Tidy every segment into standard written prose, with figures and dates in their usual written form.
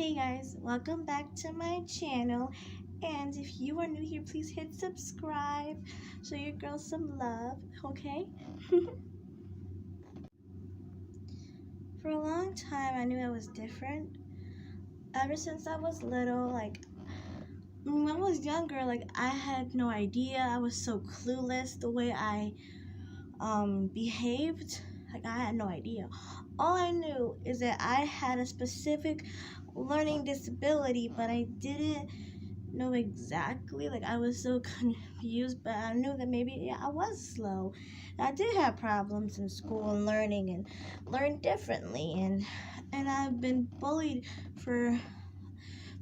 Hey guys, welcome back to my channel, and if you are new here, please hit subscribe, show your girl some love, okay? For a long time I knew I was different. Ever since I was little, when I was younger, I had no idea. I was so clueless the way I behaved. I had no idea. All I knew is that I had a specific learning disability, but I didn't know exactly. I was so confused, but I knew that maybe I was slow. I did have problems in school and learning and learned differently, and I've been bullied for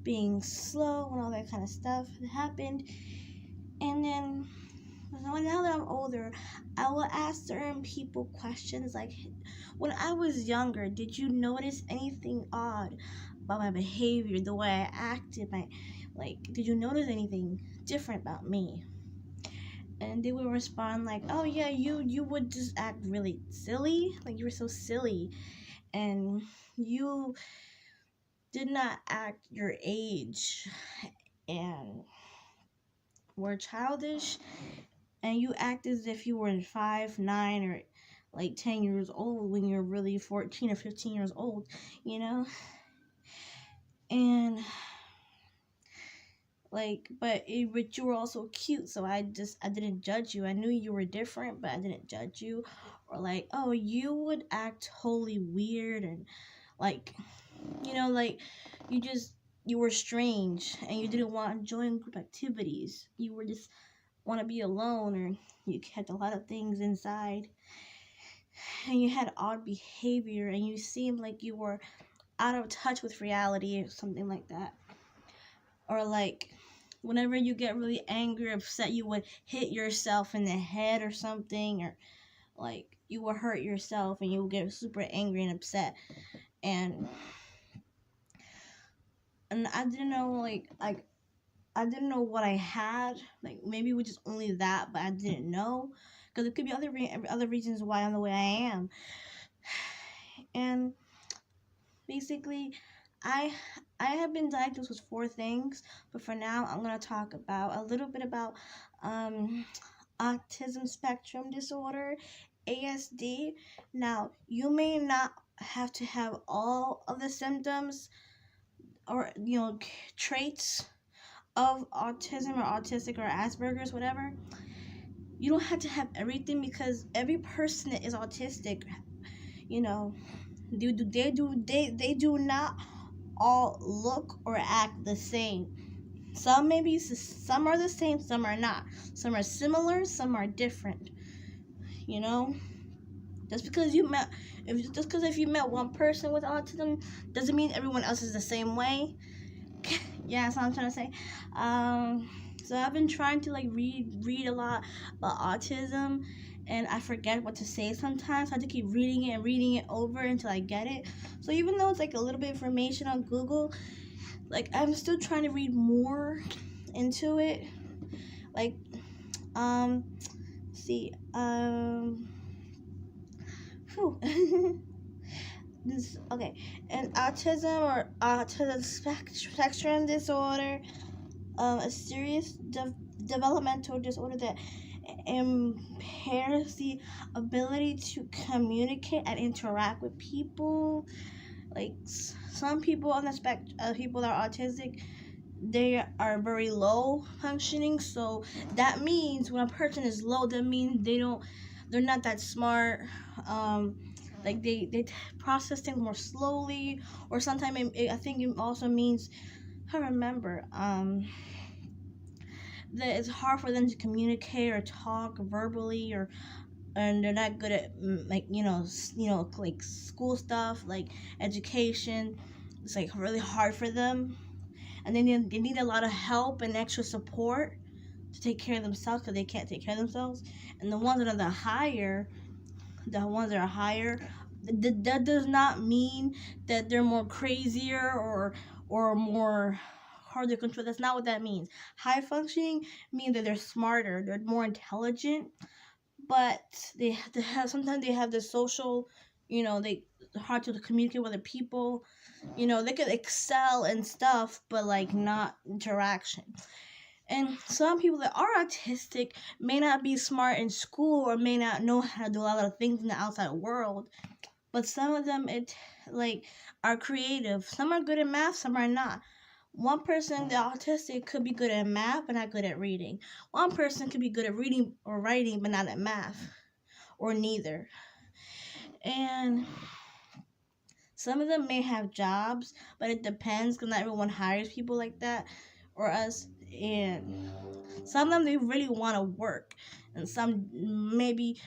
being slow and all that kind of stuff that happened. And then now that I'm older, I will ask certain people questions like, when I was younger, did you notice anything odd about my behavior, the way I acted, did you notice anything different about me? And they would respond like, oh yeah, you would just act really silly, you were so silly, and you did not act your age, and were childish, and you act as if you were 5, 9, or 10 years old when you're really 14 or 15 years old, and but you were also cute, so I didn't judge you. I knew you were different, but I didn't judge you. Or oh, you would act totally weird, and you were strange, and you didn't want to join group activities. You were just want to be alone, or you kept a lot of things inside, and you had odd behavior, and you seemed like you were out of touch with reality, or something like that. Or whenever you get really angry or upset, you would hit yourself in the head or something, or you would hurt yourself, and you would get super angry and upset, and I didn't know I didn't know what I had. Maybe it was just only that, but I didn't know, because it could be other reasons why I'm the way I am. And basically, I have been diagnosed with 4 things, but for now I'm gonna talk about a little bit about autism spectrum disorder, ASD. Now, you may not have to have all of the symptoms or traits of autism or autistic or Asperger's, whatever. You don't have to have everything, because every person that is autistic, they do not all look or act the same. Some are the same, some are not. Some are similar, some are different. Just because if you met one person with autism doesn't mean everyone else is the same way. Yeah, that's what I'm trying to say. So I've been trying to read a lot about autism, and I forget what to say sometimes. So I have to keep reading it and reading it over until I get it. So even though it's a little bit of information on Google, I'm still trying to read more into it. Okay, and autism or autism spectrum disorder, a serious developmental disorder that impairs the ability to communicate and interact with people. Some people on the spectrum, people that are autistic, they are very low functioning. So that means when a person is low, that means they're not that smart. They process things more slowly, or sometimes I think it also means, I remember, that it's hard for them to communicate or talk verbally, and they're not good at school stuff, education. It's really hard for them, and they need a lot of help and extra support to take care of themselves, because they can't take care of themselves. And the ones that are higher, that does not mean that they're more crazier or more hard to control. That's not what that means. High functioning means that they're smarter, they're more intelligent, but sometimes they have the social they hard to communicate with other people. They could excel and stuff, but like not interaction. And some people that are autistic may not be smart in school or may not know how to do a lot of things in the outside world. But some of them are creative. Some are good at math, some are not. One person, the autistic, could be good at math but not good at reading. One person could be good at reading or writing but not at math, or neither. And some of them may have jobs, but it depends because not everyone hires people like that or us. And some of them, they really want to work, and some maybe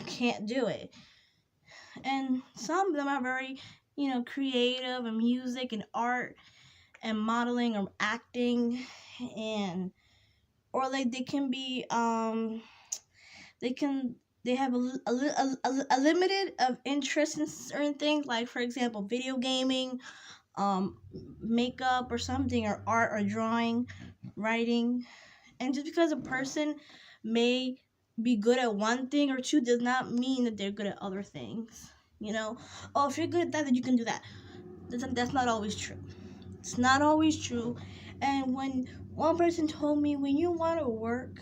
can't do it. And some of them are very creative in music and art and modeling or acting, and or like they can be they have a limited of interest in certain things, like for example video gaming, makeup or something, or art or drawing, writing. And just because a person may be good at one thing or two does not mean that they're good at other things. Oh, if you're good at that, then you can do that. That's not always true. It's not always true. And when one person told me, when you want to work,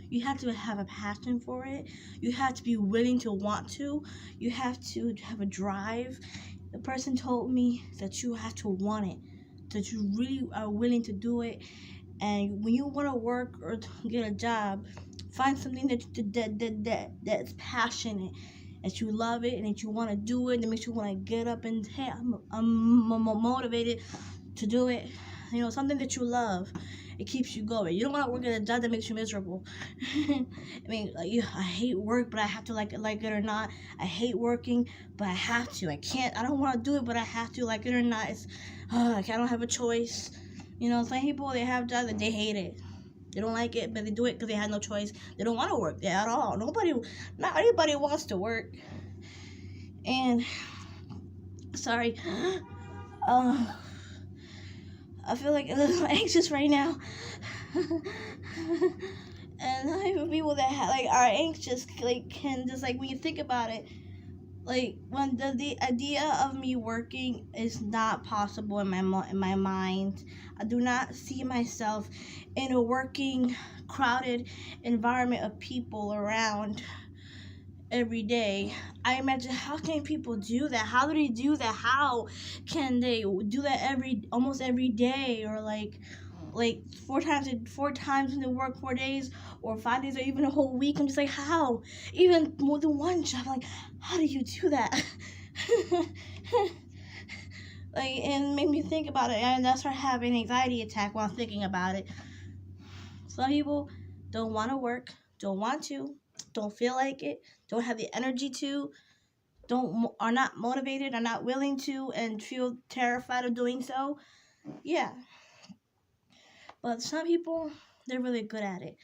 you have to have a passion for it. You have to be willing to want to. You have to have a drive. The person told me that you have to want it, that you really are willing to do it. And when you want to work or get a job, find something that's passionate, that you love it and that you want to do it, that makes you want to get up and, hey, I'm motivated to do it. Something that you love. It keeps you going. You don't want to work at a job that makes you miserable. I mean, I hate work, but I have to like it or not. I hate working, but I have to. I don't want to do it, but I have to, like it or not. I don't have a choice. Some people, they have jobs that they hate it. They don't like it, but they do it because they had no choice. They don't want to work there at all. Not everybody wants to work. And, sorry. I feel like a little anxious right now. And even people that are anxious, can just, when you think about it, when the idea of me working is not possible in my mind. I do not see myself in a working, crowded environment of people around every day. I imagine, how can people do that? How do they do that? How can they do that almost every day, or like four times when they work 4 days or 5 days or even a whole week? I'm just like, how? Even more than one job, how do you do that? And it made me think about it, and I started having an anxiety attack while thinking about it. Some people don't want to work, don't want to, don't feel like it, don't have the energy to, are not motivated, are not willing to, and feel terrified of doing so. Yeah. But some people, they're really good at it.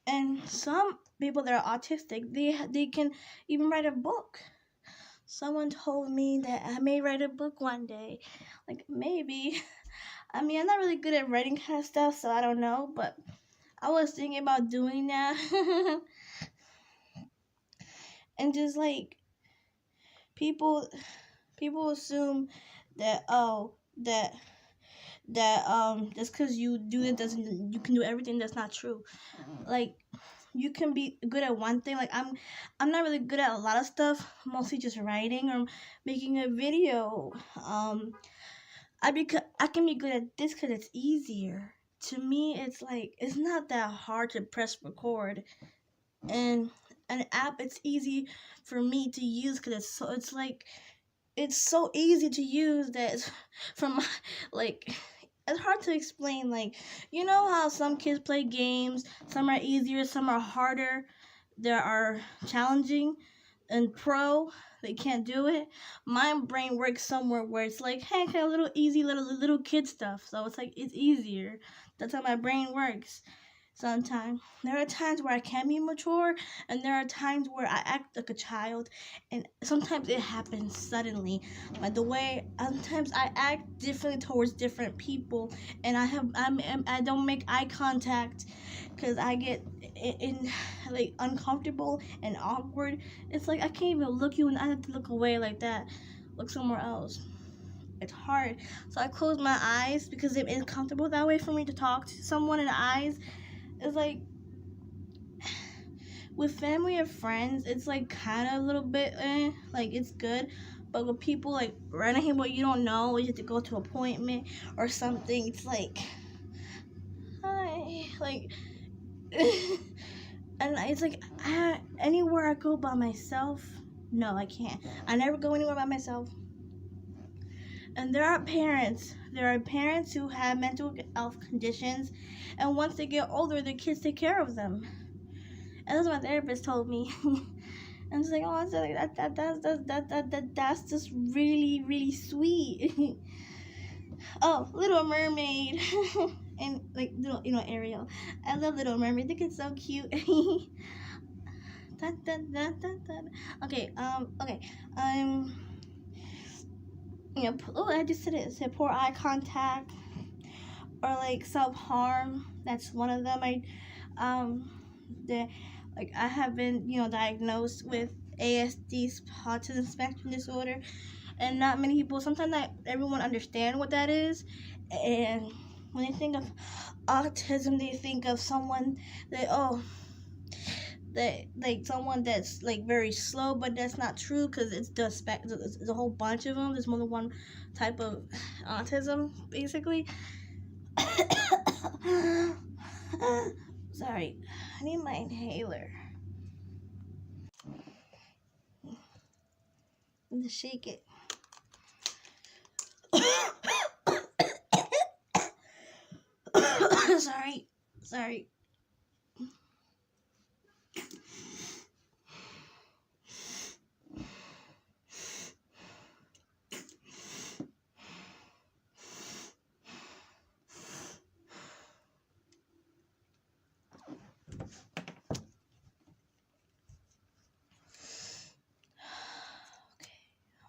And some people that are autistic, they can even write a book. Someone told me that I may write a book one day. Maybe. I mean, I'm not really good at writing kind of stuff, so I don't know. But I was thinking about doing that. And just people assume that just because you do it doesn't, you can do everything. That's not true. You can be good at one thing. I'm not really good at a lot of stuff, mostly just writing or making a video. I can be good at this because it's easier. To me, it's not that hard to press record, and an app, it's easy for me to use because it's so easy to use that from it's hard to explain. How some kids play games, some are easier, some are harder, there are challenging and pro, they can't do it. My brain works somewhere where it's hey, a little easy little kid stuff, so it's easier. That's how my brain works. sometimes. There are times where I can be mature, and there are times where I act like a child, and sometimes it happens suddenly. Like the way sometimes I act differently towards different people, and I don't make eye contact because I get in like uncomfortable and awkward. It's like I can't even look you, and I have to look away like that, look somewhere else. It's hard, so I close my eyes because it's comfortable that way for me to talk to someone in the eyes. It's like with family or friends, it's like kind of a little bit like it's good, but with people like random what you don't know, you have to go to an appointment or something, it's like hi, like and it's like anywhere I go by myself, no, I can't. I never go anywhere by myself. And there are parents who have mental health conditions, and once they get older, their kids take care of them. And that's what my therapist told me. And it's like, oh, it's like that's just really, really sweet. Oh, Little Mermaid. And like little, Ariel. I love Little Mermaid. I think it's so cute. Okay, okay. I just said it. Said poor eye contact or like self-harm. That's one of them. The like I have been, diagnosed with ASD, autism spectrum disorder, and not many people. Sometimes not everyone understand what that is, and when they think of autism, they think of someone that like someone that's like very slow, but that's not true because it's it's a whole bunch of them. There's more than one type of autism, basically. Sorry, I need my inhaler. To shake it. Sorry.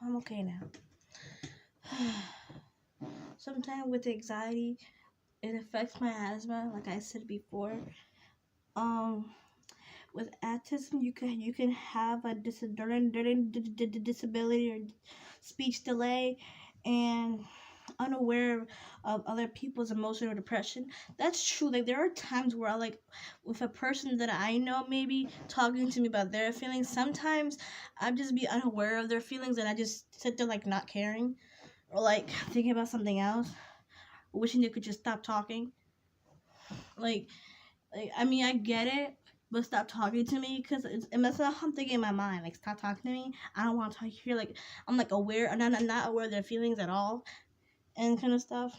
I'm okay now. Sometimes with anxiety, it affects my asthma, like I said before. With autism, you can have a disability or speech delay, and unaware of other people's emotional depression. That's true. Like there are times where I like with a person that I know maybe talking to me about their feelings, sometimes I just be unaware of their feelings and I just sit there like not caring or like thinking about something else, wishing they could just stop talking. Like I mean I get it, but stop talking to me because it's not something in my mind. Like stop talking to me. I don't want to talk here. Like I'm like aware, and I'm not aware of their feelings at all, and kind of stuff.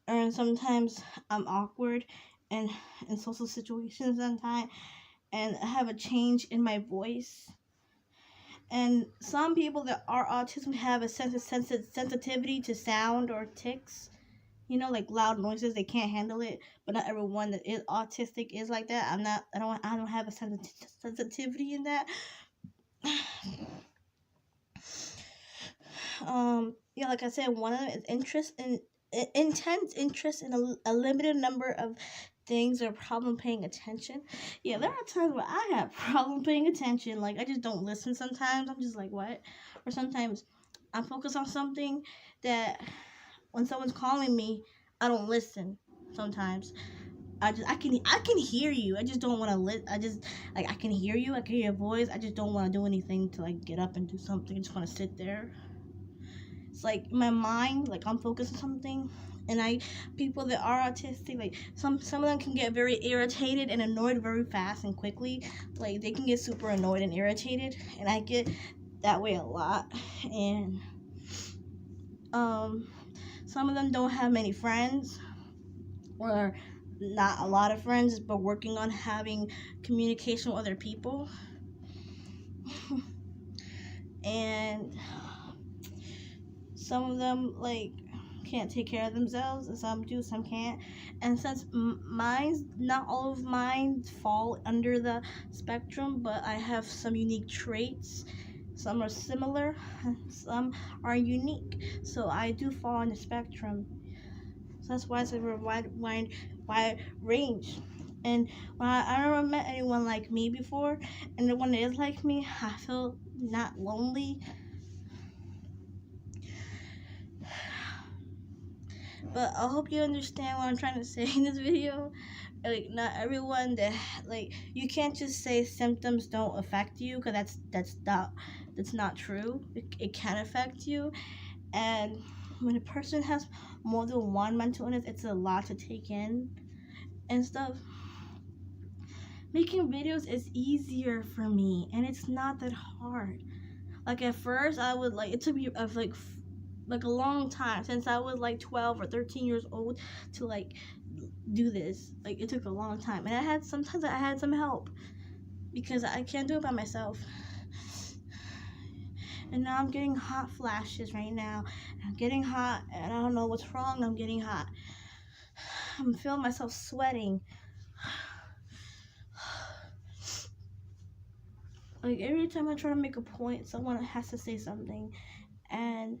And sometimes I'm awkward and in social situations sometimes, and I have a change in my voice. And some people that are autism have a sensitivity to sound or tics. Like loud noises, they can't handle it. But not everyone that is autistic is like that. I don't have a sensitivity in that. Like I said, one of them is intense interest in a limited number of things or problem paying attention. Yeah, there are times where I have problem paying attention. Like I just don't listen sometimes. I'm just like, what? Or sometimes I'm focused on something that when someone's calling me, I don't listen sometimes. I can hear you. I just don't want to I just like I can hear you. I can hear your voice. I just don't want to do anything to like get up and do something. I just want to sit there. It's like my mind, like I'm focused on something, and people that are autistic, like some of them can get very irritated and annoyed very fast and quickly. Like they can get super annoyed and irritated, and I get that way a lot. And some of them don't have many friends, or not a lot of friends, but working on having communication with other people. And some of them like can't take care of themselves, and some do, some can't. And since not all of mine fall under the spectrum, but I have some unique traits. Some are similar, some are unique. So I do fall on the spectrum. So that's why it's a wide range. And when I never met anyone like me before, and the one that is like me, I feel not lonely. But I hope you understand what I'm trying to say in this video. Like, not everyone that, like, you can't just say symptoms don't affect you, because that's not true. It can affect you. And when a person has more than one mental illness, it's a lot to take in and stuff. Making videos is easier for me, and it's not that hard. Like, at first I would, like, it took me of like a long time, since I was like 12 or 13 years old, to like do this. Like, it took a long time, and I had some help, because I can't do it by myself. And now I'm getting hot flashes right now. I'm getting hot, and I don't know what's wrong. I'm getting hot. I'm feeling myself sweating. Like, every time I try to make a point, someone has to say something, and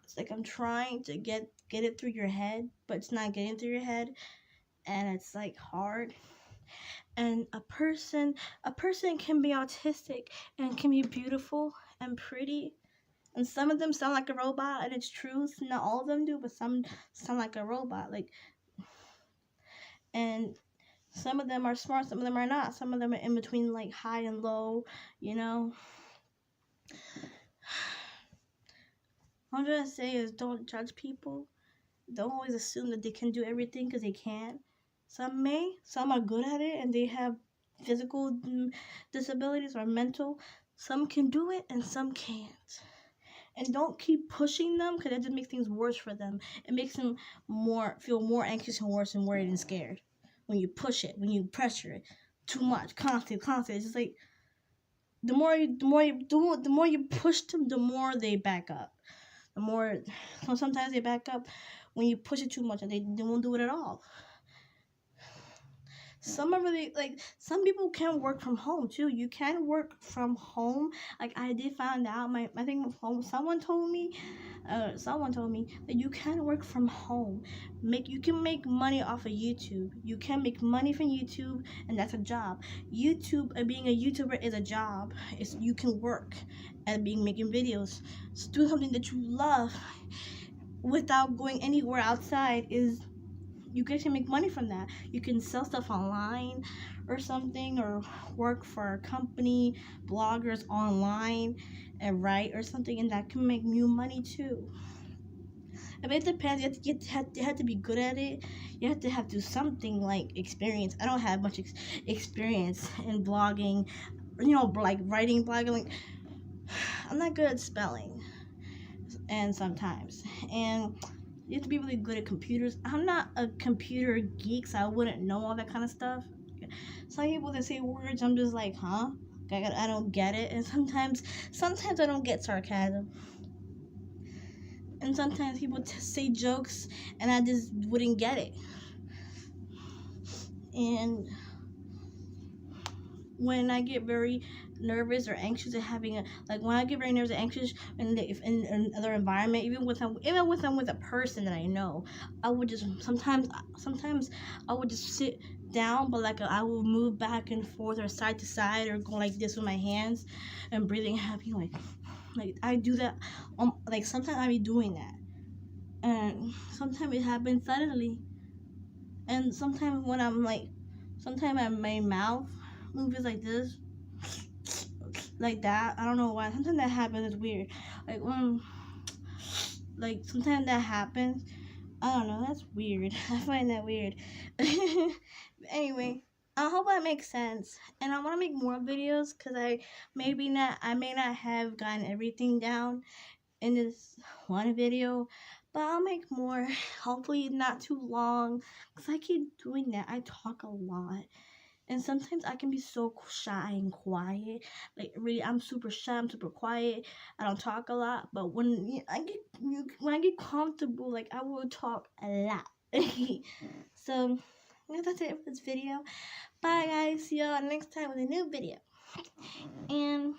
it's like I'm trying to get it through your head, but it's not getting through your head, and it's like hard. And a person can be autistic and can be beautiful and pretty, and some of them sound like a robot, and it's true. Not all of them do, but some sound like a robot. Like, and some of them are smart, some of them are not. Some of them are in between, like high and low, you know. All I'm trying to say is, don't judge people. Don't always assume that they can do everything, because they can't. Some are good at it, and they have physical disabilities or mental. Some can do it, and some can't. And don't keep pushing them, because that just makes things worse for them. It makes them feel more anxious and worse and worried and scared. When you push it, when you pressure it too much, constant, it's just like the more you push them, the more they back up. Sometimes they back up when you push it too much, and they won't do it at all. Some are really, like, some people can work from home too. You can work from home. Like, I did find out, I think someone told me that you can work from home. You can make money off of YouTube. You can make money from YouTube, and that's a job. Being a YouTuber is a job. You can work at making videos. So do something that you love without going anywhere outside. You get to make money from that. You can sell stuff online or something, or work for a company, bloggers online, and write or something, and that can make you money too. I mean, it depends. You have to be good at it. You have to do something, like experience. I don't have much experience in blogging, like writing, blogging. Like, I'm not good at spelling, and sometimes, and you have to be really good at computers. I'm not a computer geek, so I wouldn't know all that kind of stuff. Some people that say words, I'm just like, huh? I don't get it. And sometimes I don't get sarcasm. And sometimes people say jokes, and I just wouldn't get it. And when I get very nervous or anxious, and when I get very nervous and anxious in another environment, even with a person that I know, I would just sometimes I would just sit down, but like I will move back and forth or side to side, or go like this with my hands and breathing heavy, like I do that. Like, sometimes I be doing that, and sometimes it happens suddenly, and sometimes when my mouth moves like this, like that. I don't know why. Sometimes that happens. It's weird. Like sometimes that happens. I don't know. That's weird. I find that weird. Anyway, I hope that makes sense. And I want to make more videos, because I may not have gotten everything down in this one video, but I'll make more. Hopefully not too long, because I keep doing that. I talk a lot. And sometimes I can be so shy and quiet. Like, really, I'm super shy. I'm super quiet. I don't talk a lot. But when I get comfortable, like, I will talk a lot. So that's it for this video. Bye guys, see y'all next time with a new video. And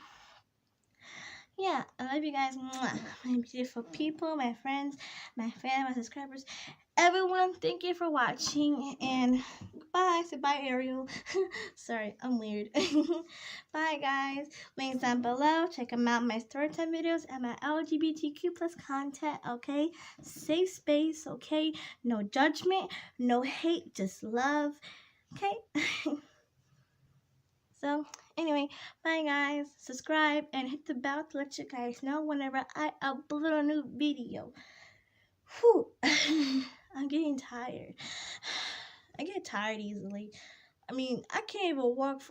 yeah, I love you guys. Mwah. My beautiful people, my friends, my family, my subscribers, everyone. Thank you for watching, and bye. Say bye, Ariel. Sorry, I'm weird. Bye guys. Links down below. Check them out, my storytime videos and my LGBTQ plus content. Okay, safe space. Okay, no judgment, no hate, just love. Okay. So anyway, bye guys. Subscribe and hit the bell to let you guys know whenever I upload a new video. Whew. I'm getting tired. I get tired easily. I mean, I can't even walk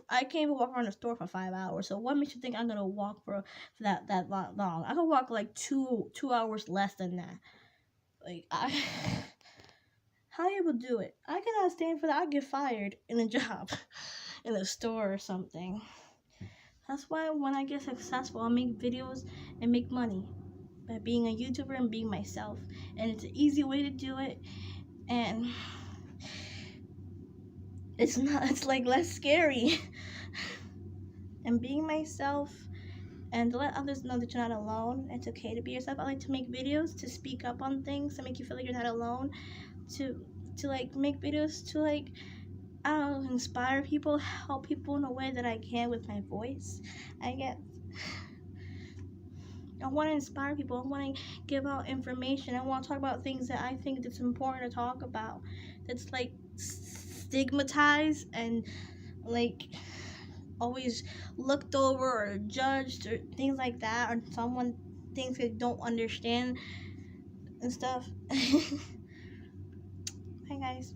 around the store for 5 hours. So what makes you think I'm gonna walk for that long? I can walk like two hours less than that. Like how you able to do it? I cannot stand for that. I'll get fired in a job, in a store or something. That's why when I get successful, I'll make videos and make money by being a YouTuber and being myself. And it's an easy way to do it. And it's like less scary. And being myself and to let others know that you're not alone. It's okay to be yourself. I like to make videos to speak up on things, to make you feel like you're not alone. To like make videos to like, I don't know, inspire people, help people in a way that I can with my voice. I want to inspire people. I want to give out information. I want to talk about things that I think that's important to talk about. That's like stigmatized and like always looked over or judged or things like that, or someone thinks they don't understand and stuff. Bye guys.